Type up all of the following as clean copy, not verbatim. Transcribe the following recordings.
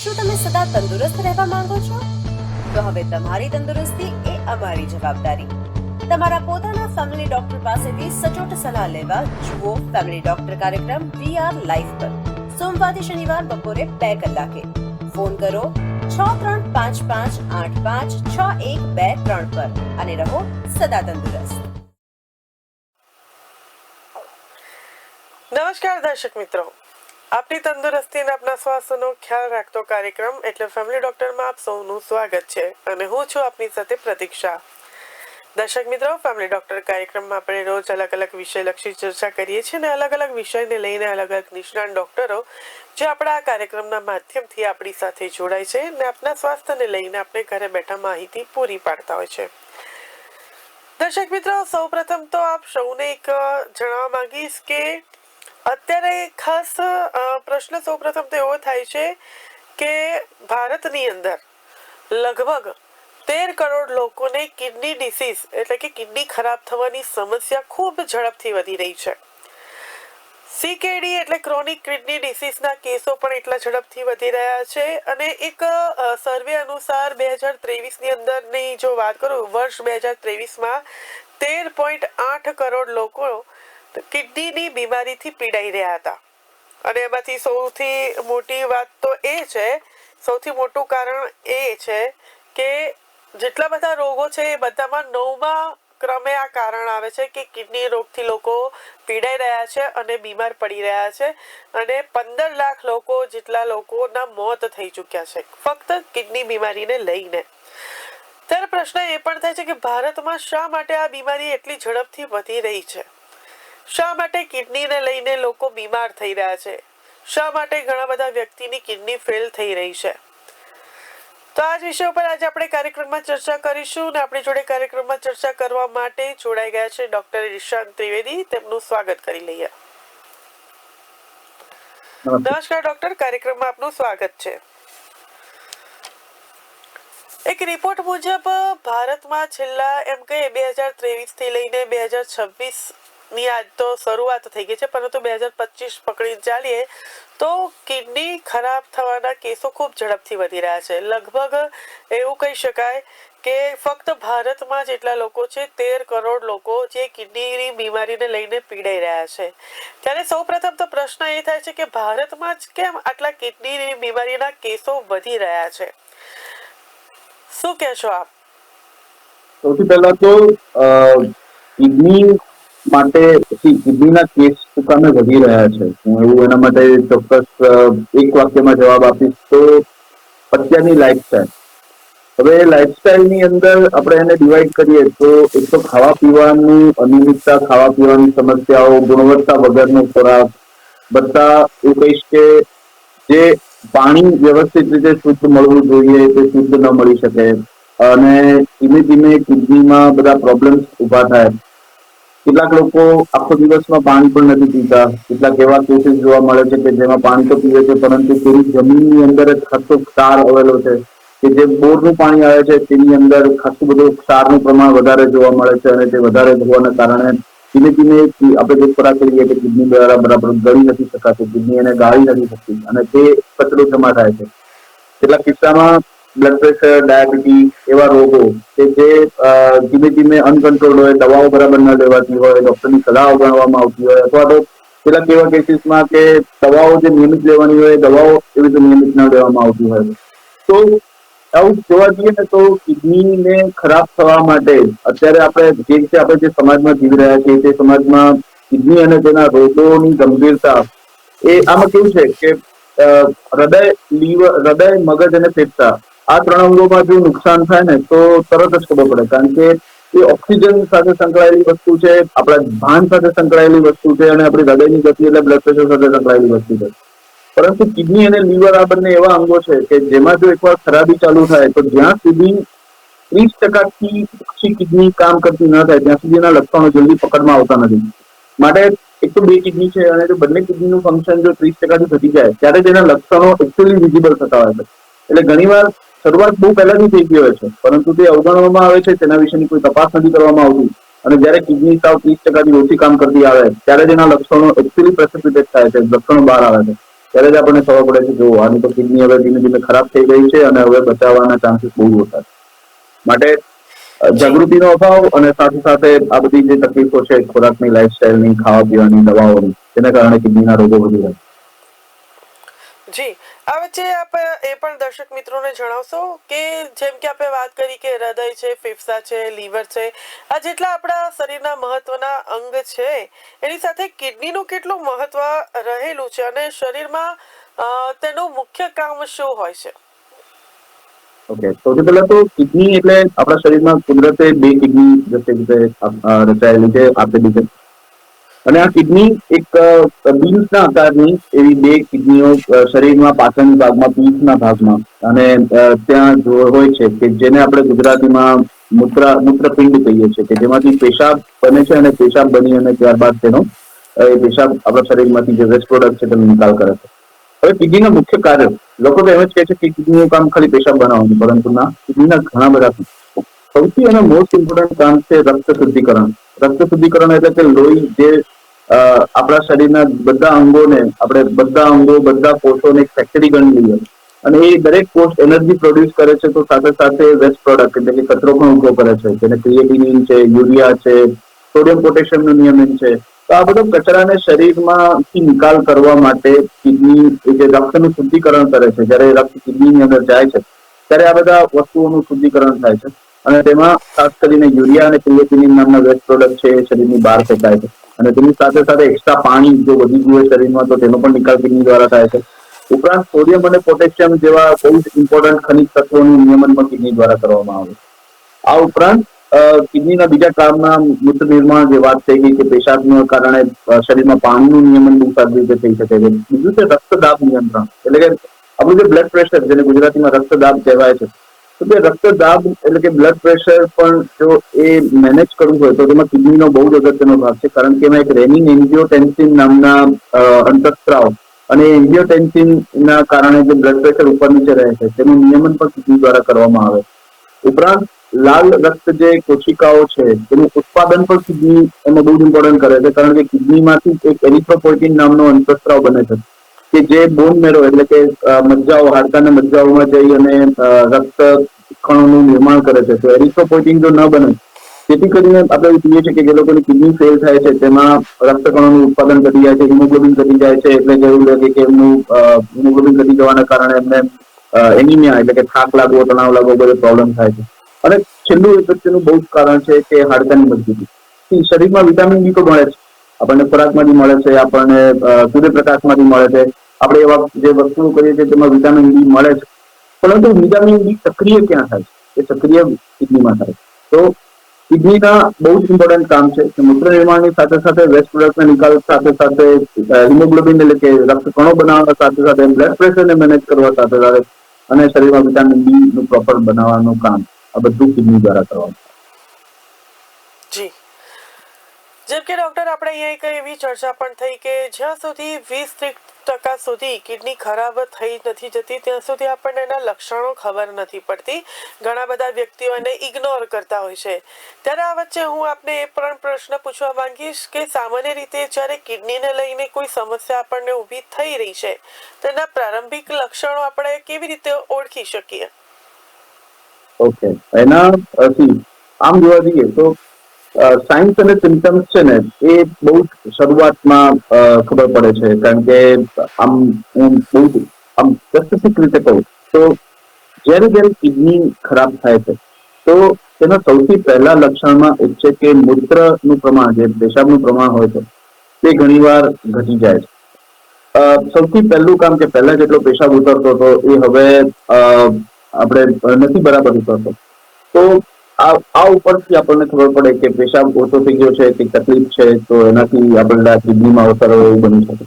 શું તમે સદા તંદુરસ્ત રહેવા માંગો છો? તો હવે તમારી તંદુરસ્તી એ અમારી જવાબદારી. તમારા પોતાના ફેમિલી ડોક્ટર પાસેથી સચોટ સલાહ લેવા જુઓ ફેમિલી ડોક્ટર કાર્યક્રમ VR લાઈવ પર સોમવારથી શનિવાર બપોરે 2 કલાકે. ફોન કરો 6355856123 પર અને રહો સદા તંદુરસ્ત. નમસ્કાર દર્શક મિત્રો, આપની તંદુરસ્તી અને આપના સ્વાસ્થ્યનો ખ્યાલ રાખતો કાર્યક્રમ એટલે ફેમિલી ડોક્ટરમાં આપ સૌનું સ્વાગત છે અને હું છું આપની સાથે પ્રતીક્ષા. દર્શક મિત્રો, ફેમિલી ડોક્ટર કાર્યક્રમમાં આપણે રોજ અલગ અલગ વિષયલક્ષી ચર્ચા કરીએ છીએ અને અલગ અલગ વિષયને લઈને અલગ અલગ નિષ્ણાત ડોક્ટરો જે આપણા આ કાર્યક્રમના માધ્યમથી આપણી સાથે જોડાય છે અને આપના સ્વાસ્થ્યને લઈને આપણે ઘરે બેઠા માહિતી પૂરી પાડતા હોય છે. દર્શક મિત્રો, સૌપ્રથમ તો આપ સૌને એક જણાવવા માંગીશ કે અત્યારે ખાસ પ્રશ્ન સૌપ્રથમ તો એવો થાય છે કે ભારતની અંદર લગભગ 13 કરોડ લોકોને કિડની ડિસીઝ એટલે કે કિડની ખરાબ થવાની સમસ્યા ખૂબ ઝડપથી વધી રહી છે. CKD એટલે ક્રોનિક કિડની ડિસીઝના કેસો પણ એટલા ઝડપથી વધી રહ્યા છે અને એક સર્વે અનુસાર 2023ની અંદરની જો વાત કરું, વર્ષ 2023માં 13.8 કરોડ લોકો કિડનીની બીમારીથી પીડાઈ રહ્યા હતા અને એમાંથી સૌથી મોટી વાત તો એ છે, સૌથી મોટું કારણ એ છે કે જેટલા બધા રોગો છે એ બધામાં 9મા ક્રમે આ કારણ આવે છે કે કિડની રોગથી લોકો પીડાઈ રહ્યા છે અને બીમાર પડી રહ્યા છે અને 15 લાખ લોકો જેટલા લોકોના મોત થઈ ચૂક્યા છે ફક્ત કિડની બીમારીને લઈને. ત્યારે પ્રશ્ન એ પણ થાય છે કે ભારતમાં શા માટે આ બીમારી એટલી ઝડપથી વધી રહી છે? શા માટે કિડનીને લઈને લોકો બીમાર થઈ રહ્યા છે? શા માટે ઘણા બધા વ્યક્તિની કિડની ફેલ થઈ રહી છે? તો આ જ વિષય ઉપર આજે આપણે કાર્યક્રમમાં ચર્ચા કરીશું અને આપણી જોડે કાર્યક્રમમાં ચર્ચા કરવા માટે જોડાઈ ગયા છે ડોક્ટર ઈશાન ત્રિવેદી. તેમનું સ્વાગત કરી લઈએ. નમસ્કાર ડોક્ટર, કાર્યક્રમમાં આપનું સ્વાગત છે. એક રિપોર્ટ મુજબ ભારતમાં છેલ્લા એમ કહીએ 2023 થી લઈને 2026 ની આજ તો શરૂઆત થઈ ગઈ છે, પરંતુ 2025 પકડી ચાલીએ તો કિડની ખરાબ થવાના કેસો ખૂબ ઝડપથી વધી રહ્યા છે. લગભગ એવું કહી શકાય કે ફક્ત ભારતમાં જેટલા લોકો છે 13 કરોડ લોકો જે કિડનીની બીમારીને લઈને પીડાઈ રહ્યા છે. ત્યારે સૌપ્રથમ તો પ્રશ્ન એ થાય છે કે ભારતમાં જ કેમ આટલા કિડનીની બીમારીના કેસો વધી રહ્યા છે? શું કહેશો આપ? સૌથી પહેલા તો કિડની માટે કિડનીના કેસ સુકામે વધી રહ્યા છે. હું એવું એના માટે ચોક્કસ એક વાક્યમાં જવાબ આપીશ તો અત્યારની લાઈફસ્ટાઈલ. હવે લાઈફસ્ટાઈલની અંદર આપણે એને ડિવાઈડ કરીએ તો એક તો ખાવા પીવાનું અનિયમિતતા, ખાવા પીવાની સમસ્યાઓ, ગુણવત્તા વગરનો ખોરાક, બધા એવું કહીશ કે જે પાણી વ્યવસ્થિત રીતે શુદ્ધ મળવું જોઈએ તે શુદ્ધ ન મળી શકે અને ધીમે ધીમે કિડનીમાં બધા પ્રોબ્લેમ્સ ઉભા થાય. કેટલાક લોકો આખો દિવસમાં પાણી પણ નથી પીતા. કેટલાક એવા કેસીસ જોવા મળે છે કે જેમાં પાણી તો પીવે છે પરંતુ તેની જમીનની અંદર જ ખાસો ક્ષાર આવેલો છે કે જે બોરનું પાણી આવે છે તેની અંદર ખાસું બધું ક્ષારનું પ્રમાણ વધારે જોવા મળે છે અને તે વધારે હોવાના કારણે ધીમે ધીમે આપણે જે ખોરાક કરીએ કે કિડની દ્વારા બરાબર ગળી નથી શકાતું, કિડની એને ગાળી નથી શકતી અને તે કચરો જમા થાય છે. કેટલાક કિસ્સામાં બ્લડ પ્રેશર, ડાયાબિટીસ એવા રોગો કે જે ધીમે ધીમે અનકન્ટ્રોલ હોય, દવાઓ બરાબર ન લેવાતી હોય, ડોક્ટરની સલાહ અવગણવામાં આવતી હોય અથવા તો કેટલાક એવા કેસીસમાં કે દવાઓ જે નિયમિત લેવાની હોય દવાઓ એવી રીતે નિયમિત ન લેવામાં આવતી હોય. તો આવું જોવા જઈએ ને તો કિડનીને ખરાબ થવા માટે અત્યારે આપણે જે સમાજમાં જીવી રહ્યા છીએ તે સમાજમાં કિડની અને તેના રોગોની ગંભીરતા એ આમાં કેવું છે કે હૃદય, મગજ અને ફેફસા આ 3 અંગોમાં જો નુકસાન થાય ને તો તરત જ ખબર પડે, કારણ કે એ ઓક્સિજન સાથે સંકળાયેલી વસ્તુ છે, આપણા ભાન સાથે સંકળાયેલી વસ્તુ છે અને આપણી હૃદયની ગતિ એટલે બ્લડ પ્રેશર સાથે સંકળાયેલી વસ્તુ છે. પરંતુ કિડની અને લીવર આ બંને એવા અંગો છે કે જેમાં જો એકવાર ખરાબી ચાલુ થાય તો જ્યાં સુધી 30% ઓછી કિડની કામ કરતી ન થાય ત્યાં સુધી એના લક્ષણો જલ્દી પકડમાં આવતા નથી. માટે એક તો 2 કિડની છે અને જો બંને કિડનીનું ફંક્શન જો 30% ઘટી જાય ત્યારે તેના લક્ષણો એકચ્યુઅલી વિઝિબલ થતા હોય છે. એટલે ઘણીવાર શરૂઆત બહુ પહેલાથી થઈ ગઈ હોય છે પરંતુ તે અવગણવામાં આવે છે, તેના વિશેની કોઈ તપાસ નથી કરવામાં આવતી અને જ્યારે કિડની સાવ 30% ઓછી કામ કરતી આવે ત્યારે તેના લક્ષણો એકચ્યુઅલી પ્રેસિપિટેટ થાય છે, લક્ષણો બહાર આવે છે. ત્યારે જ આપણને ખબર પડે છે જો આની તો કિડની હવે ધીમે ધીમે ખરાબ થઈ ગઈ છે અને હવે બચાવવાના ચાન્સીસ બહુ ઓછા છે. માટે જી જાગૃતિનો અભાવ અને સાથે સાથે આ બધી જે તકલીફો છે ખોરાકની, લાઈફસ્ટાઈલની, ખાવા પીવાની, દવાઓની, તેના કારણે કિડનીના રોગો વધી રહ્યા છે. જી આ વચ્ચે આપ એ પણ દર્શક મિત્રોને જણાવશો કે જેમ કે આપણે વાત કરી કે હૃદય છે, ફેફસા છે, લીવર છે, આ જેટલા આપણા શરીરના મહત્વના અંગ છે એની સાથે કિડનીનું કેટલું મહત્વ રહેલું છે અને શરીરમાં તેનું મુખ્ય કામ શું હોય છે? ઓકે, સૌથી પહેલા તો કિડની એટલે આપણા શરીરમાં કુદરતે 2 કિડની રચાયેલી છે આપેલી છે. અને આ કિડની એક બીન્સના આકારની એવી 2 કિડનીઓ શરીરમાં પાછળના ભાગમાં, પીઠના ભાગમાં અને ત્યાં હોય છે કે જેને આપણે ગુજરાતીમાં મૂત્રપિંડ કહીએ છીએ, કે જેમાંથી પેશાબ બને છે અને પેશાબ બની અને ત્યારબાદ તેનો એ પેશાબ આપણા શરીરમાંથી જે વેસ્ટ પ્રોડક્ટ છે તેનો નિકાલ કરે છે. હવે કિડનીના મુખ્ય કાર્ય, લોકો તો એમ જ કહે છે કે કિડનીનું કામ ખાલી પેશાબ બનાવવાનું, પરંતુ ના, કિડનીના ઘણા બધા સૌથી અને મોસ્ટ ઇમ્પોર્ટન્ટ કામ છે રક્ત શુદ્ધિકરણ. રક્ત શુદ્ધિકરણ એટલે કે લોહી જે આપણા શરીરના બધા અંગોને, આપણે બધા અંગો, બધા કોષોને એક ફેક્ટરી ગણી લઈએ અને એ દરેક કોષ એનર્જી પ્રોડ્યુસ કરે છે, તો સાથે સાથે વેસ્ટ પ્રોડક્ટ એટલે કે કચરો પણ ઉભો કરે છે, જેને ક્રિએટિનિન છે, યુરિયા છે, સોડિયમ પોટેશિયમનું નિયમન છે. તો આ બધો કચરાને શરીરમાંથી નિકાલ કરવા માટે કિડની જે રક્તનું શુદ્ધિકરણ કરે છે, જ્યારે રક્ત કિડનીની અંદર જાય છે ત્યારે આ બધા વસ્તુઓનું શુદ્ધિકરણ થાય છે અને તેમાં ખાસ કરીને યુરિયા અને ક્રિએટિનિન નામના વેસ્ટ પ્રોડક્ટ છે એ શરીરની બહાર ફેંકાય છે અને તેની સાથે સાથે એક્સ્ટ્રા પાણી જો વધી ગયું હોય શરીરમાં તો તેનો પણ નિકાલ કિડની દ્વારા થાય છે. ઉપરાંત સોડિયમ અને પોટેશિયમ જેવા બહુ જ ઇમ્પોર્ટન્ટ ખનિજ તત્વોનું નિયમન પણ કિડની દ્વારા કરવામાં આવે છે. આ ઉપરાંત કિડનીના બીજા કામના મૂત્ર નિર્માણ જે વાત થઈ ગઈ કે પેશાબના કારણે શરીરમાં પાણીનું નિયમન બહુ સારી રીતે થઈ શકે છે. બીજું છે રક્તદાબ નિયંત્રણ, એટલે કે આપણું જે બ્લડ પ્રેશર, જેને ગુજરાતીમાં રક્તદાબ કહેવાય છે, તો તે રક્તદાબ એટલે કે બ્લડ પ્રેશર પણ જો એ મેનેજ કરવું હોય તો તેમાં કિડનીનો બહુ જ અગત્યનો ભાગ છે, કારણ કે એમાં એક રેનિન એન્જિયોટેન્સિન નામના અંતઃસ્ત્રાવ અને એન્જિયોટેન્સિનના કારણે જે બ્લડ પ્રેશર ઉપર નીચે રહે છે તેનું નિયમન પણ કિડની દ્વારા કરવામાં આવે. ઉપરાંત લાલ રક્ત જે કોશિકાઓ છે તેનું ઉત્પાદન પણ કિડની એમાં બહુ જ ઇમ્પોર્ટન્ટ કરે છે, કારણ કે કિડનીમાંથી એક એરિથ્રોપોઇટિન નામનો અંતઃસ્ત્રાવ બને છે કે જે બોન મેરો એટલે કે મજ્જાઓ, હાડકાના મજ્જાઓમાં જઈ અને રક્ત કણોનું નિર્માણ કરે છે. તો એરિથ્રોપોઇટિન જો ન બને, જેથી કરીને આપણે જોઈએ છીએ કે જે લોકોની કિડની ફેલ થાય છે તેમાં રક્તકણોનું ઉત્પાદન ઘટી જાય છે, હિમોગ્લોબિન ઘટી જાય છે, એટલે કે એવું લાગે કે એમનું હિમોગ્લોબિન ઘટી જવાના કારણે એમને એનિમિયા એટલે કે થાક લાગવો, તણાવ લાગવો, બધો પ્રોબ્લેમ થાય છે. અને છેલ્લું એક વચ્ચેનું બહુ જ કારણ છે કે હાડકાની મજબૂતી. શરીરમાં વિટામિન ડી તો મળે છે, આપણને ખોરાકમાંથી મળે છે, આપણને સૂર્યપ્રકાશમાંથી મળે છે, આપણે એવા જે વસ્તુઓ કરીએ છીએ તેમાં વિટામિન ડી મળે છે, પરંતુ વિટામિન ડી સક્રિય ક્યાં થાય છે? એ સક્રિય કિડનીમાં થાય છે. તો કિડનીના બહુ જ ઇમ્પોર્ટન્ટ કામ છે કે મૂત્ર નિર્માણની સાથે સાથે વેસ્ટ પ્રોડક્ટના નિકાલ સાથે સાથે હિમોગ્લોબિન એટલે કે રક્ત કણો બનાવવા સાથે સાથે બ્લડ પ્રેશરને મેનેજ કરવા સાથે સાથે અને શરીરમાં વિટામિન ડી નું પ્રોપર બનાવવાનું કામ આ બધું કિડની દ્વારા કરવાનું. જી, જેમ કે ડોક્ટર આપણે અહીંયા એક એવી ચર્ચા પણ થઈ કે જ્યાં સુધી 20% સુધી કિડની ખરાબ થઈ નથી જતી ત્યાં સુધી આપણને એના લક્ષણો ખબર નથી પડતી. ઘણા બધા વ્યક્તિઓ એને ઇગ્નોર કરતા હોય છે. ત્યારે આ વચ્ચે હું આપને એ પણ પ્રશ્ન પૂછવા માંગીશ કે સામાન્ય રીતે જ્યારે કિડનીને લઈને કોઈ સમસ્યા આપણને ઊભી થઈ રહી છે તેના પ્રારંભિક લક્ષણો આપણે કેવી રીતે ઓળખી શકીએ? ઓકે, એના આમ જોવા જઈએ તો સાઇન્સ અને સિમ્ટમ્સ છે ને એ બહુ જ શરૂઆતમાં ખબર પડે છે, કારણ કે આમ હું બહુ આમ સ્પેસિફિક રીતે કહું તો જ્યારે જ્યારે કિડની ખરાબ થાય છે તો તેના સૌથી પહેલા લક્ષણમાં એક છે કે મૂત્રનું પ્રમાણ, જે પેશાબનું પ્રમાણ હોય છે તે ઘણીવાર ઘટી જાય છે. સૌથી પહેલું કામ કે પહેલા જેટલો પેશાબ ઉતરતો હતો એ હવે આપણે નથી બરાબર ઉતરતો, તો આ ઉપરથી આપણને ખબર પડે કે પેશાબ ઓછો થઈ ગયો છે, કે તકલીફ છે, તો એનાથી આપણે કિડનીમાં અસર હોય એવું બની શકે.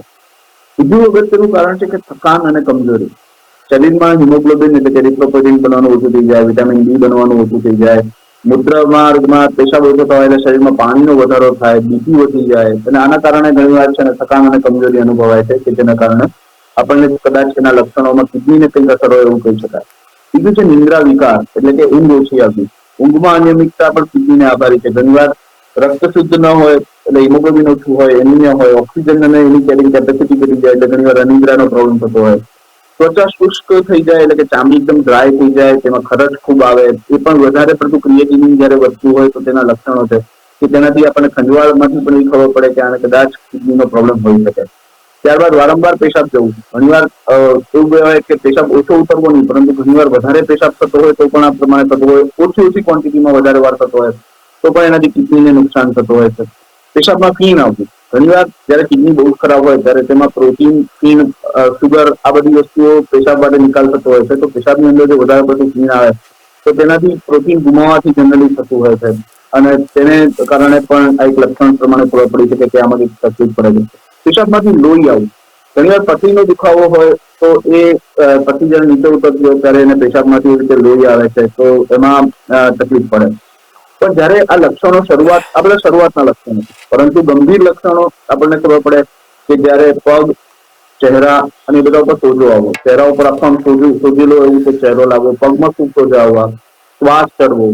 બીજું અગત્યનું કારણ છે કે થકાન અને કમજોરી. શરીરમાં હિમોગ્લોબિન એટલે કે એરિથ્રોપોઇટિન બનવાનું ઓછું થઈ જાય, વિટામિન ડી બનવાનું ઓછું થઈ જાય, મૂત્રમાં પેશાબ ઓછો થવા એટલે શરીરમાં પાણીનો વધારો થાય, બીપી વધી જાય અને આના કારણે ઘણીવાર છે ને થકાન અને કમજોરી અનુભવાય છે, કે જેના કારણે આપણને કદાચ એના લક્ષણોમાં કિડનીને કંઈક અસર હોય એવું કહી શકાય. બીજું છે નિંદ્રા વિકાર, એટલે કે ઊંઘ ઓછી આવવી. ઊંઘમાં અનિયમિતતા પણ કિડનીને આભારી છે. ઘણીવાર રક્ત શુદ્ધ ન હોય એટલે હિમોગ્લોબિન ઓછું હોય, એનિમિયા હોય, ઓક્સિજન અને એની કેરિંગ કેપેસિટી ઘટી જાય એટલે ઘણી વાર અનિદ્રાનો પ્રોબ્લેમ થતો હોય. ત્વચા શુષ્ક થઈ જાય એટલે કે ચામડી એકદમ ડ્રાય થઈ જાય, તેમાં ખરચ ખૂબ આવે, એ પણ વધારે પડતું ક્રિએટિનિન જયારે વધતું હોય તો તેના લક્ષણો છે કે તેનાથી આપણને ખંજવાળમાંથી પણ એ ખબર પડે કે આને કદાચ કિડનીનો પ્રોબ્લેમ હોઈ શકે. ત્યારબાદ વારંવાર પેશાબ જવું. ઘણીવાર એવું કહેવાય કે પેશાબ ઓછો ઉતરવો નહીં, પરંતુ ઘણીવાર વધારે પેશાબ થતો હોય તો પણ આ પ્રમાણે થતો હોય, ઓછી ક્વોન્ટિટીમાં વધારે વાર થતો હોય તો પણ એનાથી કિડનીને નુકસાન થતું હોય છે. પેશાબમાં ફીણ આવવું. ઘણીવાર જયારે કિડની બહુ ખરાબ હોય ત્યારે તેમાં પ્રોટીન, ફીણ, સુગર આ બધી વસ્તુઓ પેશાબ માટે નિકાલ થતો હોય છે. તો પેશાબની અંદર જો વધારે પડતું ફીણ આવે તો તેનાથી પ્રોટીન ગુમાવવાથી જનરલી થતું હોય છે અને તેને કારણે પણ આ એક લક્ષણ પ્રમાણે ખબર પડી શકે કે આમાં તકલીફ પડે છે. પેશાબમાંથી લોહી આવવું. ઘણીવાર પથરીનો દુખાવો હોય તો એ પથરી જયારે નીચે ઉતરતી હોય ત્યારે એને પેશાબમાંથી એ રીતે લોહી આવે છે તો એમાં તકલીફ પડે. પણ જયારે આ લક્ષણો આપણા શરૂઆતના લક્ષણો, પરંતુ ગંભીર લક્ષણો આપણને ખબર પડે કે જયારે પગ, ચહેરા અને એ બધા ઉપર સોજો આવવો, ચહેરા ઉપર આખો સોજેલો એવું કે ચહેરો લાગવો, પગમાં ખૂબ સોજા આવવા, શ્વાસ ચડવો,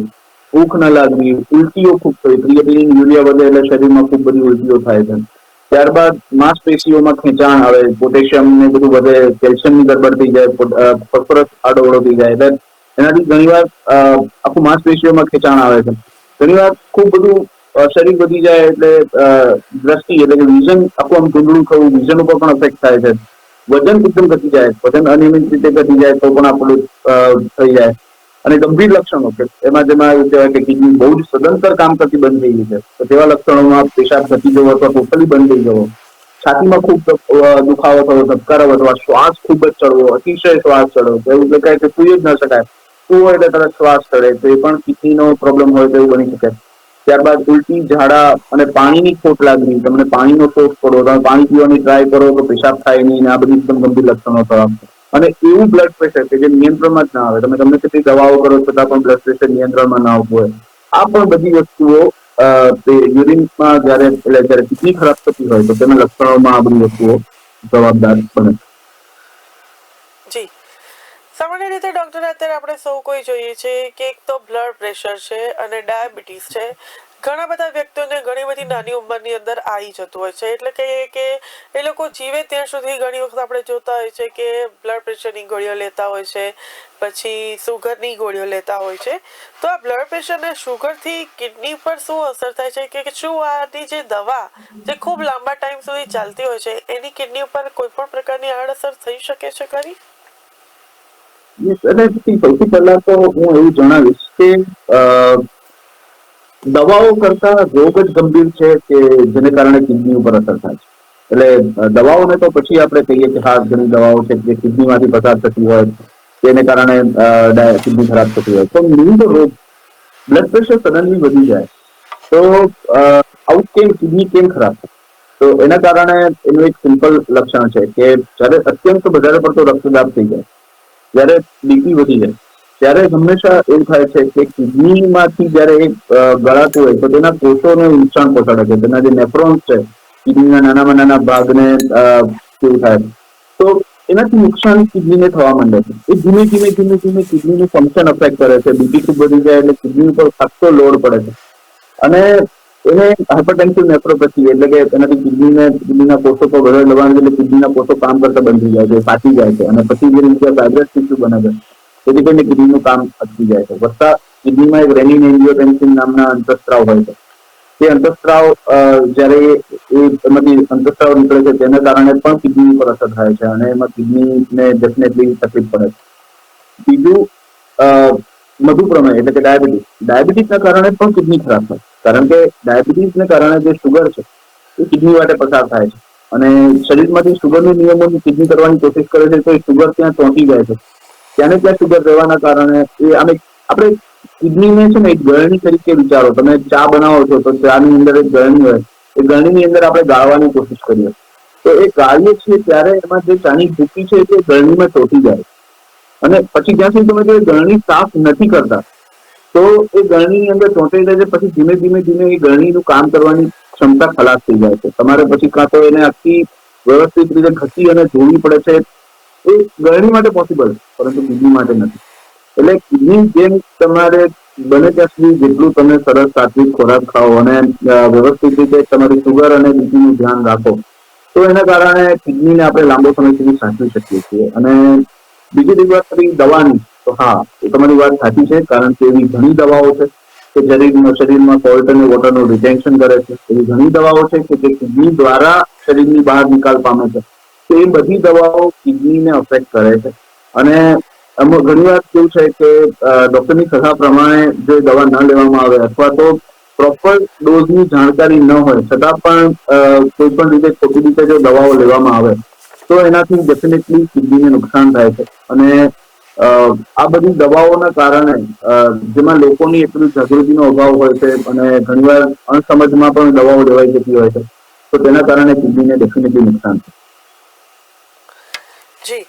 ભૂખ ન લાગવી, ઉલટીઓ ખૂબ થઈ, ક્રિએટિનિન, યુરિયા વધે એટલે શરીરમાં ખૂબ બધી ઉલટીઓ થાય છે. ત્યારબાદ માંસપેશીઓમાં ખેંચાણ આવે, પોટેશિયમ ને બધું વધે, કેલ્શિયમની ગડબડ થઈ જાય, ફોસ્ફરસ આડોવડો થઈ જાય એટલે એનાથી ઘણીવાર આખું માંસપેશીઓમાં ખેંચાણ આવે છે. ઘણીવાર ખૂબ બધું શરીર વધી જાય એટલે દ્રષ્ટિ એટલે કે વિઝન આખું આમ ધૂંધળું થવું, વિઝન ઉપર પણ અફેક્ટ થાય છે. વજન એકદમ ઘટી જાય, વજન અનિયમિત રીતે ઘટી જાય તો પણ આપણું થઈ જાય. અને ગંભીર લક્ષણો કે જેમાં એવું કહેવાય કે કિડની બહુ જ સદંતર કામ કરતી બંધ થઈ ગઈ છે તો તેવા લક્ષણોમાં પેશાબ ઘટી જવો અથવા ટોટલી બંધ થઈ જવો, છાતીમાં ખૂબ દુખાવો થવો, ધબકારા વધવા, શ્વાસ ખૂબ જ ચડવો, અતિશય શ્વાસ ચડવો, એવું લખાય કે સુઈ જ ન શકાય, શું હોય એટલે તરત શ્વાસ ચડે તો એ પણ કિડનીનો પ્રોબ્લેમ હોય તો એવું બની શકે. ત્યારબાદ ઉલટી, ઝાડા અને પાણીની ખોટ લાગવી. તમને પાણીનો શોખ પડો, તમે પાણી પીવાની ટ્રાય કરો તો પેશાબ થાય નહીં, આ બધી એકદમ ગંભીર લક્ષણો થવા. અને એવું બ્લડ પ્રેશર કે જે નિયંત્રણમાં જ ના આવે, તમે ગમે તેટલી દવાઓ કરો છતાં પણ બ્લડ પ્રેશર નિયંત્રણમાં ના આવતું હોય, આ પણ બધી વસ્તુઓ યુરિનમાં જયારે કિડની ખરાબ થતી હોય તો તેના લક્ષણોમાં આ બધી વસ્તુઓ જવાબદાર બને. જી, સામાન્ય રીતે ડોક્ટર અત્યારે આપણે સૌ કોઈ જોઈએ છે કે એક તો બ્લડ પ્રેશર છે અને ડાયાબિટીસ છે. ઘણા બધા વ્યક્તિઓને ઘણી બધી નાની ઉંમરની અંદર આવી જતું હોય છે, એટલે કે એ લોકો જીવે ત્યાં સુધી ઘણી વખત આપણે જોતા હોય છે કે બ્લડ પ્રેશરની ગોળીઓ લેતા હોય છે, પછી સુગરની ગોળીઓ લેતા હોય છે. તો આ બ્લડ પ્રેશર અને સુગરથી કિડની પર શું અસર થાય છે કે શું આની જે દવા જે ખૂબ લાંબા ટાઈમ સુધી ચાલતી હોય છે એની કિડની ઉપર કોઈ પણ પ્રકારની આડઅસર થઈ શકે છે ખરી? સૌથી પહેલા તો હું એવું જણાવીશ કે દવાઓ કરતા રોગ જ ગંભીર છે કે જેને કારણે કિડની ઉપર અસર થાય છે. એટલે દવાઓને તો પછી આપણે કહીએ કે હા ઘણી દવાઓ છે જે કિડનીમાંથી પસાર થતી હોય તેને કારણે કિડની ખરાબ થતી હોય, તો મેઇન તો રોગ. બ્લડ પ્રેશર સડનલી વધી જાય તો આવું કિડની કેમ ખરાબ થાય? તો એના કારણે એનું એક સિમ્પલ લક્ષણ છે કે જયારે અત્યંત વધારે પડતો રક્તદાબ થઈ જાય, જયારે બીપી વધી જાય ત્યારે હંમેશા એવું થાય છે કે કિડનીમાંથી જયારે ગળાતું હોય તો તેના કોષોને નુકસાન પહોંચાડે છે. તેના જે નેફ્રોન્સ છે કિડનીના નાનામાં નાના ભાગને કેવું થાય તો એનાથી નુકસાન કિડનીને થવા માંડે છે. એ ધીમે ધીમે કિડનીનું ફંક્શન અફેક્ટ કરે છે. બીપી ખૂબ વધી જાય એટલે કિડની ઉપર ખાસો લોડ પડે છે અને એને હાઇપરટેન્સિવ નેફ્રોપેથી એટલે કે એનાથી કિડનીના કોષો પર વધારે દબાણ એટલે કિડનીના કોષો કામ કરતા બંધ થઈ જાય છે, ફાટી જાય છે અને પછી જે રીતે ફાઇબ્રસ ટિશ્યુ બને છે તેથી કરીને કિડનીનું કામ અટકી જાય છે. વત્તા કિડનીમાં એક રેનિન એન્જિયોટેન્સિન નામના અંતઃસ્ત્રાવ હોય છે. તે અંતઃસ્ત્રાવ જયારે એમાંથી અંતઃસ્ત્રાવ નીકળે છે તેના કારણે પણ કિડની પર અસર થાય છે અને એમાં કિડનીને ડેફિનેટલી તકલીફ પડે છે. બીજું મધુપ્રમેહ એટલે કે ડાયાબિટીસના કારણે પણ કિડની ખરાબ થાય, કારણ કે ડાયાબિટીસને કારણે જે સુગર છે એ કિડની માટે પસાર થાય છે અને શરીરમાંથી સુગરના નિયમોની કિડની કરવાની કોશિશ કરે છે તો એ સુગર ત્યાં ચોંટી જાય છે. ત્યાં સુગર રહેવાના કારણે એ આપણે કિડનીને છે ને એક ગળણી તરીકે વિચારો. તમે ચા બનાવો છો તો ચાની અંદર એક ગળણી હોય, એ ગળણીની અંદર આપણે ગાળવાની કોશિશ કરીએ તો એ ગાળીએ છીએ ત્યારે એમાં જે ચાની ભૂકી છે તે ગળણીમાં ચોંટી જાય અને પછી જ્યાં સુધી તમે જો ગળણી સાફ નથી કરતા તો એ ગળણીની અંદર ચોંટાઈ જાય છે. પછી ધીમે ધીમે એ ગળણીનું કામ કરવાની ક્ષમતા ખલાસ થઈ જાય છે. તમારે પછી કાં તો એને આખી વ્યવસ્થિત રીતે ઘસી અને ધોવી પડે છે. એ ગળણી માટે પોસિબલ પરંતુ કિડની માટે નથી. એટલે કિડની જેમ તમારે બને ત્યાં સુધી જેટલું તમે સરસ સાત્વિક ખોરાક ખાઓ અને વ્યવસ્થિત રીતે તમારી શુગર અને બીપીનું ધ્યાન રાખો તો એના કારણે કિડનીને આપણે લાંબો સમય સુધી સાચવી શકીએ છીએ. અને બીજી વાત કરી દવાની, તો હા, એ તમારી વાત સાચી છે, કારણ કે એવી ઘણી દવાઓ છે કે શરીરમાં સોલ્ટ અને વોટરનું રિટેન્શન કરે છે. એવી ઘણી દવાઓ છે કે જે કિડની દ્વારા શરીરની બહાર નિકાલ પામે છે. તો એ બધી દવાઓ કિડનીને અફેક્ટ કરે છે. અને અમુક ઘણી વાર કેવું છે કે ડોક્ટરની સલાહ પ્રમાણે જો દવા ન લેવામાં આવે અથવા તો પ્રોપર ડોઝની જાણકારી ન હોય છતાં પણ કોઈ પણ રીતે ખોટી રીતે જો દવાઓ લેવામાં આવે તો એનાથી ડેફિનેટલી કિડનીને નુકસાન થાય છે. અને આ બધી દવાઓના કારણે જેમાં લોકોની એટલી જાગૃતિનો અભાવ હોય છે અને ઘણીવાર અણસમજમાં પણ દવાઓ લેવાઈ જતી હોય છે, તો તેના કારણે કિડનીને ડેફિનેટલી નુકસાન થાય. જી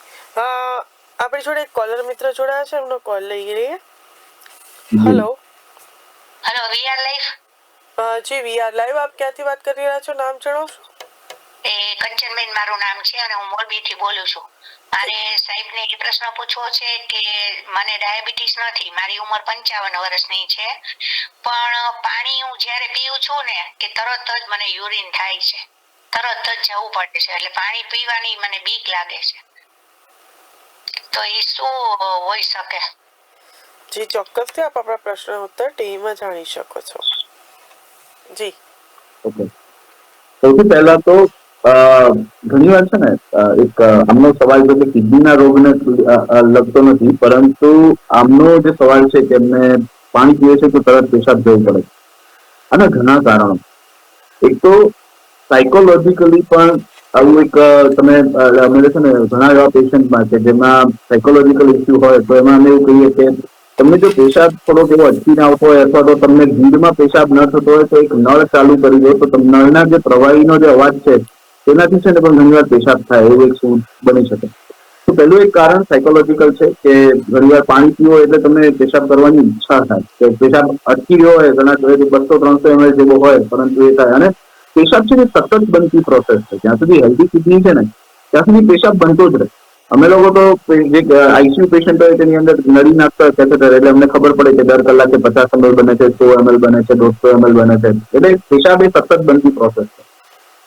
આપણી જોડે કોલર મિત્ર જોડાયા છે, એમનો કોલ લઈ લઈએ. હેલો. Hello, VR life. જી વીઆર લાઈવ. આપ ક્યાંથી વાત કરી રહ્યા છો, નામ જણાવશો? એ કંચનબેન મારું નામ છે અને હું મોરબીથી બોલું છું. મારે સાહેબને એ પ્રશ્ન પૂછવો છે કે મને ડાયાબિટીસ નથી, મારી ઉંમર 55 વર્ષની છે, પણ પાણી હું જ્યારે પીઉં છું ને કે તરત જ મને યુરિન થાય છે, તરત જ જવું પડે છે, એટલે પાણી પીવાની મને બીક લાગે છે. તો એ શું હોઈ શકે? જી ચોક્કસથી આપ આપણા પ્રશ્ન ઉત્તર ટીવીમાં જાણી શકો છો. જી ઓકે, સૌથી પહેલા તો ઘણી વાર છે ને એક આમનો સવાલ છે કે કિડનીના રોગને લગતો નથી, પરંતુ આમનો જે સવાલ છે કે એમને પાણી પીવે છે તો તરત પેશાબ જવું પડે. આના ઘણા કારણો. એક તો સાયકોલોજીકલી પણ આવું એક તમે અમે છે ને ઘણા એવા પેશન્ટમાં છે જેમાં સાયકોલોજીકલ ઇસ્યુ હોય તો એમાં અમે એવું કહીએ કે તમને જો પેશાબ થોડોક એવો અટકીને આવતો હોય અથવા તો તમને ભીડમાં પેશાબ ન થતો હોય તો એક નળ ચાલુ કરી દો, તો નળના જે પ્રવાહીનો જે અવાજ છે તેનાથી છે ને પણ ઘણી વાર પેશાબ થાય એવું એક શું બની શકે. તો પહેલું એક કારણ સાયકોલોજીકલ છે કે ઘણી વાર પાણી પીવો એટલે તમને પેશાબ કરવાની ઈચ્છા થાય, કે પેશાબ અટકી રહ્યો હોય ઘણા 200-300 ml જેવો હોય પરંતુ એ થાય. અને પેશાબ છે ને સતત બનતી પ્રોસેસ છે. જ્યાં સુધી હેલ્ધી કિડની છે ને ત્યાં સુધી પેશાબ બનતો જ રહે. અમે લોકો તો જે આઈસીયુ પેશન્ટ હોય તેની અંદર નળી નાખતા કેથેટર, એટલે અમને ખબર પડે કે દર કલાકે 50 ml બને છે, 100 ml બને છે, 200 ml બને છે. એટલે પેશાબ એ સતત બનતી પ્રોસેસ છે.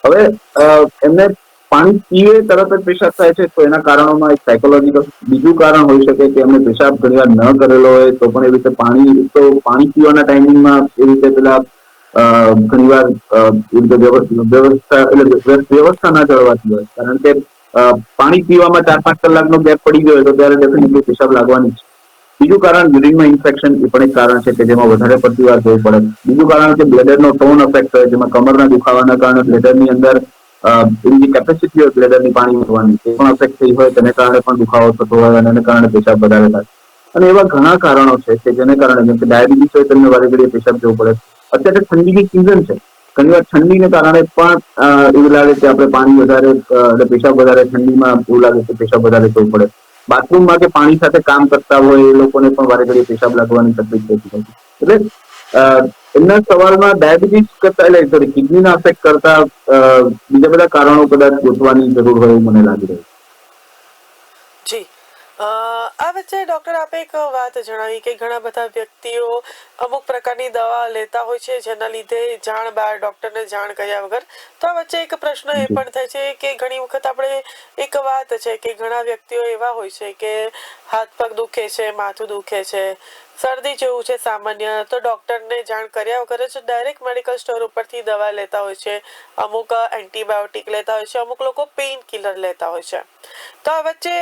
હવે એમને પાણી પીવે તરત જ પેશાબ થાય છે તો એના કારણોમાં એક સાયકોલોજીકલ બીજું કારણ હોઈ શકે કે એમને પેશાબ ઘણીવાર ન કરેલો હોય તો પણ એવી રીતે પાણી પીવાના ટાઈમિંગમાં એવી રીતે પેલા ઘણીવાર વ્યવસ્થા ના જળવાતી હોય, કારણ કે પાણી પીવામાં 4-5 કલાકનો ગેપ પડી ગયો તો ત્યારે ડેફિનેટલી પેશાબ લાગવાની છે. બીજું કારણ યુરિનમાં ઇન્ફેક્શન, એ પણ એક કારણ છે કે જેમાં વધારે પડતી વાર જવું પડે. બીજું કારણ કે બ્લેડરનો ટોન અફેક્ટ હોય, જેમાં કમરના દુખાવાના કારણે બ્લેડરની અંદર એની જે કેપેસિટી હોય બ્લેડરની પાણી ભરવાની તે પણ અફેક્ટ થઈ હોય, તેને કારણે પણ દુખાવો થતો હોય અને એને કારણે પેશાબ વધારે થાય. અને એવા ઘણા કારણો છે કે જેને કારણે, જેમ કે ડાયાબિટીસ હોય તેમને વારે ઘડીએ પેશાબ જવું પડે. અત્યારે ઠંડીની સિઝન છે, ઘણી વાર ઠંડીને કારણે પણ એવું લાગે કે આપણે પાણી વધારે એટલે પેશાબ વધારે, ઠંડીમાં એવું લાગે કે પેશાબ વધારે જવું પડે. બાથરૂમમાં કે પાણી સાથે કામ કરતા હોય એ લોકોને પણ વારે ઘડીએ પેશાબ લાગવાની તકલીફ થતી હોય. એટલે એમના સવાલમાં ડાયાબિટીસ કરતા એટલે કિડનીના અફેક્ટ કરતા બીજા બધા કારણો કદાચ ગોતવાની જરૂર હોય એવું મને લાગી રહ્યું. જી આ વચ્ચે ડોક્ટર આપે એક વાત જણાવી કે ઘણા બધા વ્યક્તિઓ અમુક પ્રકારની દવા લેતા હોય છે જેના લીધે જાણ બહાર ડોક્ટરને જાણ કર્યા વગર. તો આ વચ્ચે એક પ્રશ્ન એ પણ થાય છે કે ઘણી વખત આપણે એક વાત છે કે ઘણા વ્યક્તિઓ એવા હોય છે કે હાથ પગ દુખે છે, માથું દુખે છે, શરદી જેવું છે સામાન્ય, તો ડોક્ટરને જાણ કર્યા વગર જ ડાયરેક્ટ મેડિકલ સ્ટોર ઉપરથી દવા લેતા હોય છે. અમુક એન્ટીબાયોટિક લેતા હોય છે, અમુક લોકો પેઇન કિલર લેતા હોય છે. તો આ વચ્ચે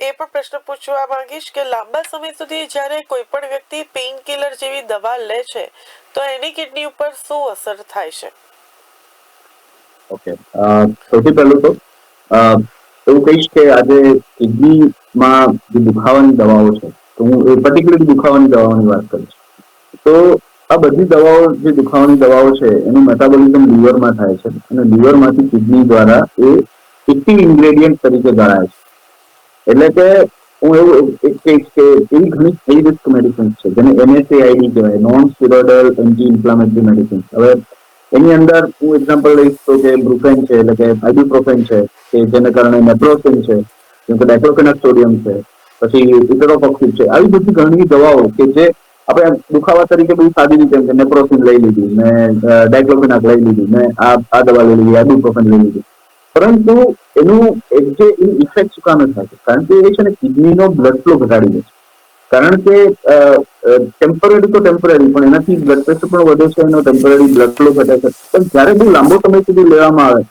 એ પણ પ્રશ્ન પૂછવા માંગીશ કે લાંબા સમય સુધી જ્યારે કોઈ પણ વ્યક્તિ પેઇન કિલર જેવી દવા લે છે તો એની કિડની ઉપર શું અસર થાય છે? ઓકે, સૌથી પહેલું તો એવું કહીશ કે આજે કિડનીમાં જે દુખાવાની દવાઓ છે, તો હું એ પર્ટિક્યુલરલી દુખાવાની દવાઓની વાત કરીશ. તો આ બધી દવાઓ જે દુખાવાની દવાઓ છે એનું મેટાબોલિઝમ લીવરમાં થાય છે અને લીવરમાંથી કિડની દ્વારા એ એક્ટિવ ઇન્ગ્રેડિયન્ટ તરીકે ગણાય છે. એટલે કે હું એવું એક કહીશ કે એવી ઘણી હાઈ રિસ્ક મેડિસિન્સ છે જેને NSAID કહેવાય, non steroidal anti inflammatory medicine. હવે એની અંદર હું એક્ઝામ્પલ લઈશ તો કે બ્રુફેન છે, એટલે કે આઇબુપ્રોફેન છે, કે જેને કારણે નેપ્રોસેન છે, જેમ કે ડાયક્લોફેનાક સોડિયમ છે, પછી ઇટરોફોક્સિબ છે. આવી બધી ઘણી દવાઓ કે જે આપણે દુખાવા તરીકે બહુ સાદી રીતે એમ કે નેપ્રોસિન લઈ લીધી, મેં ડાયક્લોફેનાક લઈ લીધી, મેં આ દવા લઈ લીધી, આઇબુપ્રોફેન લઈ લીધી, પરંતુ એનું જે ઇફેક્ટ શું કામ થાય છે? કારણ કે એ છે ને કિડનીનો બ્લડ ફ્લો ઘટાડી દે છે. કારણ કે ટેમ્પરરી તો ટેમ્પરરી, પણ એનાથી બ્લડ પ્રેશર પણ વધે છે, એનો ટેમ્પરરી બ્લડ ફ્લો ઘટે છે. પણ જયારે બહુ લાંબો સમય સુધી લેવામાં આવે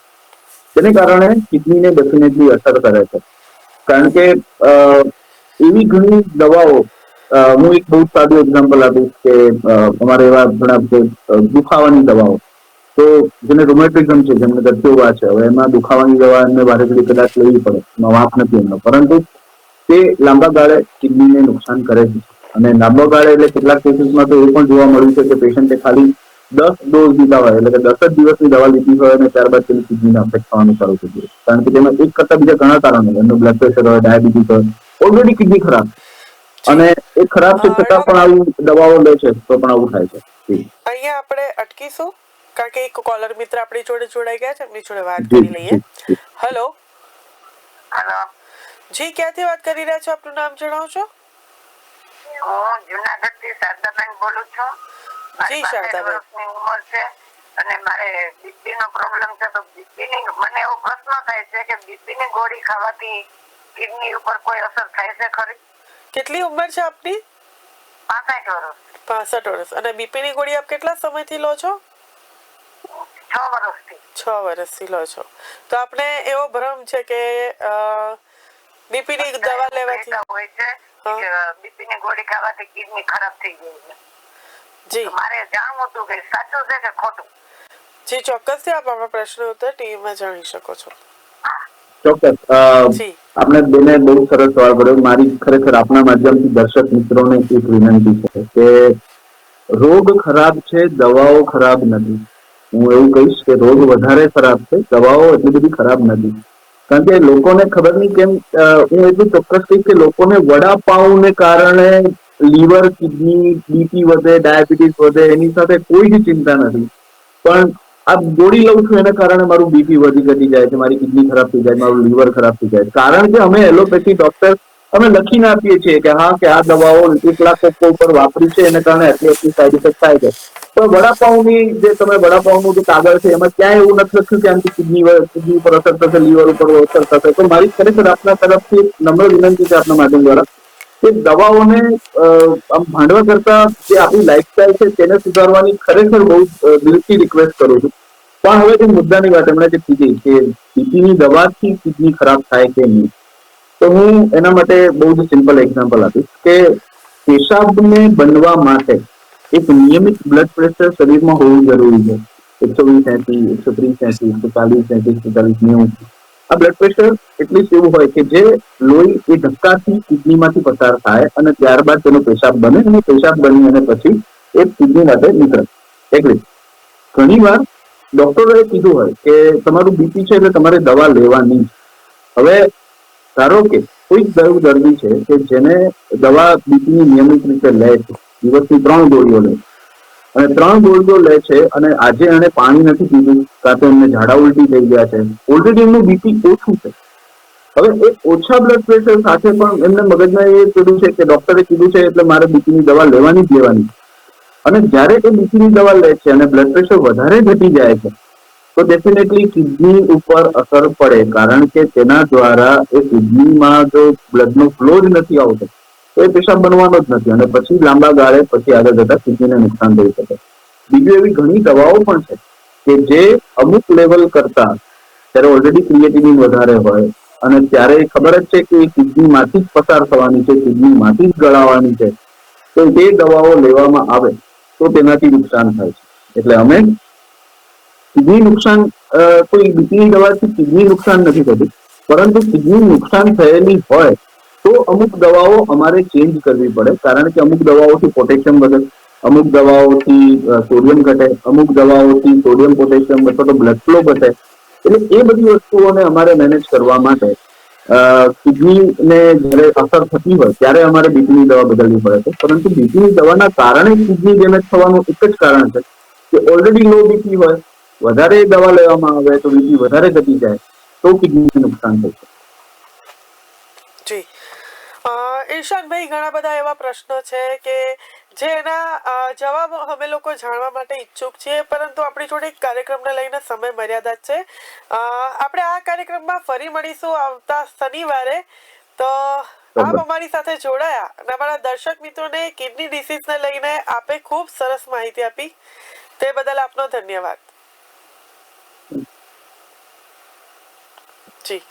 તેને કારણે કિડનીને ડેફિનેટલી અસર કરે છે. કારણ કે એવી ઘણી દવાઓ, હું એક બહુ સાદું એક્ઝામ્પલ આપીશ કે અમારે એવા ઘણા દુખાવાની દવાઓ, તો જેને રોમેટિઝમ છે, જેમને દર્દોવા છે, હવે એમાં દુખાવાની દવા એમને વારે ઘડી કદાચ લેવી પડે, એમાં વાંક નથી એમનો, પરંતુ તે લાંબા ગાળે કિડનીને નુકસાન કરે છે. અને લાંબા ગાળે એટલે કેટલાક કેસીસમાં તો એ પણ જોવા મળ્યું છે કે પેશન્ટે ખાલી 10 ડોઝ લીધા હોય, એટલે કે 10 જ દિવસની દવા લીધી હોય અને ત્યારબાદ તેની કિડનીને અફેક્ટ થવાનું શરૂ થઈ ગયું. કારણ કે તેમાં એક કરતા બીજા ઘણા કારણો હોય, એમનું બ્લડ પ્રેશર હોય, ડાયાબિટીસ હોય, ઓલરેડી કિડની ખરાબ, અને એ ખરાબ છે છતાં પણ આવી દવાઓ લે છે તો પણ આવું થાય છે. અહીંયા આપણે અટકીશું કારણ કે એક કોલર મિત્ર આપણી જોડે જોડાઈ ગયા છે, એમની જોડે વાત જી, કરી લઈએ. હેલો હેલો, જી, ક્યાંથી વાત કરી રહ્યા છો? આપનું નામ જણાવશો? હું જુનાગઢથી શારદાબેન બોલું છું. જી શારદાબેન. મારી ઉંમર છે અને મારે બીપી નો પ્રોબ્લેમ છે. તો બીપી મને એવો પ્રશ્ન થાય છે કે બીપી ની ગોળી ખાવાથી કિડની ઉપર કોઈ અસર થાય છે ખરી? કેટલી ઉંમર છે આપની? 65 વર્ષ. 65 વર્ષ. અને બીપી ની ગોળી આપ કેટલા સમયથી લો છો? 6 વર્ષથી. 6 વર્ષથી લો છો. તો આપને એવો ભ્રમ છે કે બીપી ની દવા લેવાથી હોય છે કે બીપી ની ગોળી ખાવાથી કિડની ખરાબ થઈ ગઈ છે. જી, મારે જાણવું હતું કે સાચું છે કે ખોટું? જી, ચોક્કસથી આપ આપણા પ્રશ્ન ઉત્તર ટીવીમાં જાણી શકો છો. ચોક્કસ. જી, આપણે બેને બહુ સરસ સવાલ કર્યો. મારી ખરેખર આપના માધ્યમથી દર્શક મિત્રોને એક વિનંતી છે કે રોગ ખરાબ છે, દવાઓ ખરાબ નથી. હું એવું કહીશ કે રોગ વધારે ખરાબ છે, દવાઓ એટલી બધી ખરાબ નથી. કારણ કે લોકોને ખબર નહીં કેમ, હું એટલું ચોક્કસ કહીશ કે લોકોને વડાપાઉને કારણે લીવર, કિડની, બીપી વધે, ડાયાબિટીસ વધે, એની સાથે કોઈ જ ચિંતા નથી. પણ આ ગોળી લઉં છું એના કારણે મારું બીપી વધી ઘટી જાય છે, મારી કિડની ખરાબ થઈ જાય, મારું લીવર ખરાબ થઈ જાય. કારણ કે અમે એલોપેથી ડોક્ટર અમે લખીને આપીએ છીએ કે હા કે આ દવાઓ 1 લાખ લોકો ઉપર વાપરી છે, એને કારણે એટલી સાઈડ ઇફેક્ટ થાય છે. તો વડાપાઉની જે તમે વડાપાઉનું જે કાગળ છે એમાં ક્યાંય એવું નથી લખ્યું કે આનાથી કિડની ઉપર અસર થશે, લીવર ઉપર અસર થશે. તો મારી ખરેખર આપના તરફથી નમ્ર વિનંતી છે આપના માધ્યમ દ્વારા કે દવાઓને આમ ભાંડવા કરતા જે આપણી લાઈફસ્ટાઈલ છે તેને સુધારવાની ખરેખર બહુ દિલથી રિક્વેસ્ટ કરું છું. પણ હવે જે મુદ્દાની વાત એમણે જે કીધી કે બીપીની દવાથી કિડની ખરાબ થાય કે નહીં, તો હું એના માટે બહુ જ સિમ્પલ એક્ઝામ્પલ આપીશ કે પેશાબને બનવા માટે એક નિયમિત બ્લડ પ્રેશર શરીરમાં હોવું જરૂરી છે. 120/80, 130/80, 140/80, 140/90. આ બ્લડ પ્રેશર એટલીસ્ટ એવું હોય કે જે લોહી એ ધક્કાથી કિડનીમાંથી પસાર થાય અને ત્યારબાદ તેનો પેશાબ બને અને પેશાબ બની અને પછી એ કિડની માટે નીકળે. એટલે ઘણી વાર ડોક્ટરોએ કીધું હોય કે તમારું બીપી છે એટલે તમારે દવા લેવાની. હવે ધારો કે કોઈ દર્દી છે કે જેને દવા બીપીની નિયમિત રીતે લે છે, દિવસની 3 ગોળીઓ લે છે અને 3 ગોળીઓ લે છે અને આજે એને પાણી નથી પીધું, કાં તો એમને ઝાડા ઉલટી થઈ ગયા છે, ઓલરેડી એમનું બીપી ઓછું છે. હવે એ ઓછા બ્લડ પ્રેશર સાથે પણ એમને મગજમાં એ કીધું છે કે ડોક્ટરે કીધું છે એટલે મારે બીપીની દવા લેવાની જ લેવાની. અને જ્યારે એ બીપીની દવા લે છે અને બ્લડ પ્રેશર વધારે ઘટી જાય છે તો ડેફિનેટલી કિડની ઉપર અસર પડે. કારણ કે તેના દ્વારા એ કિડનીમાં જો બ્લડનો ફ્લો જ નથી આવતો તો એ પેશાબ બનવાનો જ નથી અને પછી લાંબા ગાળે પછી આગળ જતા કિડનીને નુકસાન થઈ શકે. બીજી એવી ઘણી દવાઓ પણ છે કે જે અમુક લેવલ કરતા ત્યારે ઓલરેડી ક્રિએટિનિન વધારે હોય અને ત્યારે ખબર જ છે કે એ કિડનીમાંથી જ પસાર થવાની છે, કિડનીમાંથી જ ગળાવાની છે, તો એ દવાઓ લેવામાં આવે તો તેનાથી નુકસાન થાય છે. એટલે અમે કિડની નુકસાન કોઈ બીપીની દવાથી કિડની નુકસાન નથી થતું, પરંતુ કિડની નુકસાન થયેલી હોય તો અમુક દવાઓ અમારે ચેન્જ કરવી પડે. કારણ કે અમુક દવાઓથી પોટેશિયમ વધે, અમુક દવાઓથી સોડિયમ ઘટે, અમુક દવાઓથી સોડિયમ પોટેશિયમ અથવા તો બ્લડ ફ્લો ઘટે. એટલે એ બધી વસ્તુઓને અમારે મેનેજ કરવા માટે કિડનીને જ્યારે અસર થતી હોય ત્યારે અમારે બીપીની દવા બદલવી પડે છે. પરંતુ બીપીની દવાના કારણે કિડની ડેમેજ થવાનું એક જ કારણ છે કે ઓલરેડી લો બીપી હોય, વધારે દવા લેવામાં આવે તો બીપી વધારે ઘટી જાય તો કિડનીને નુકસાન થશે. જી, ઈશાનભાઈ, ઘણા બધા એવા પ્રશ્નો છે કે જેના જવાબ અમે લોકો જાણવા માટે ઈચ્છુક છીએ, પરંતુ આપણી જોડે એક કાર્યક્રમને લઈને સમય મર્યાદા છે. આપણે આ કાર્યક્રમમાં ફરી મળીશું આવતા શનિવારે. તો આપ અમારી સાથે જોડાયા અને અમારા દર્શક મિત્રોને કિડની ડિસીઝને લઈને આપે ખૂબ સરસ માહિતી આપી, તે બદલ આપનો ધન્યવાદ. જી.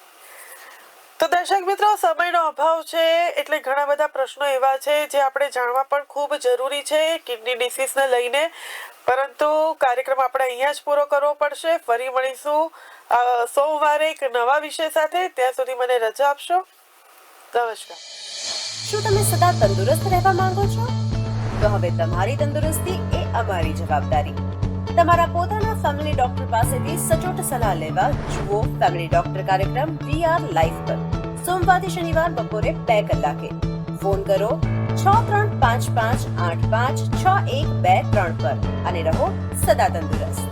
તો દર્શક મિત્રો, સમયનો અભાવ છે એટલે ઘણા બધા પ્રશ્નો એવા છે જે આપણે જાણવા પણ ખૂબ જરૂરી છે કિડની ડિસીઝને લઈને, પરંતુ કાર્યક્રમ આપણે અહીંયા જ પૂરો કરવો પડશે. ફરી મળીશું સોમવારે એક નવા વિષય સાથે. ત્યાં સુધી મને રજા આપશો. નમસ્કાર. શું તમે સદા તંદુરસ્ત રહેવા માંગો છો? તો હવે તમારી તંદુરસ્તી એ અમારી જવાબદારી. તમારા પોતાના ફેમિલી ડોક્ટર પાસેથી સચોટ સલાહ લેવા જુઓ ફેમિલી ડોક્ટર કાર્યક્રમ VR લાઈવ પર સોમવારથી શનિવાર બપોરે 2 કલાકે. ફોન કરો 6355856123 પર અને રહો સદા તંદુરસ્ત.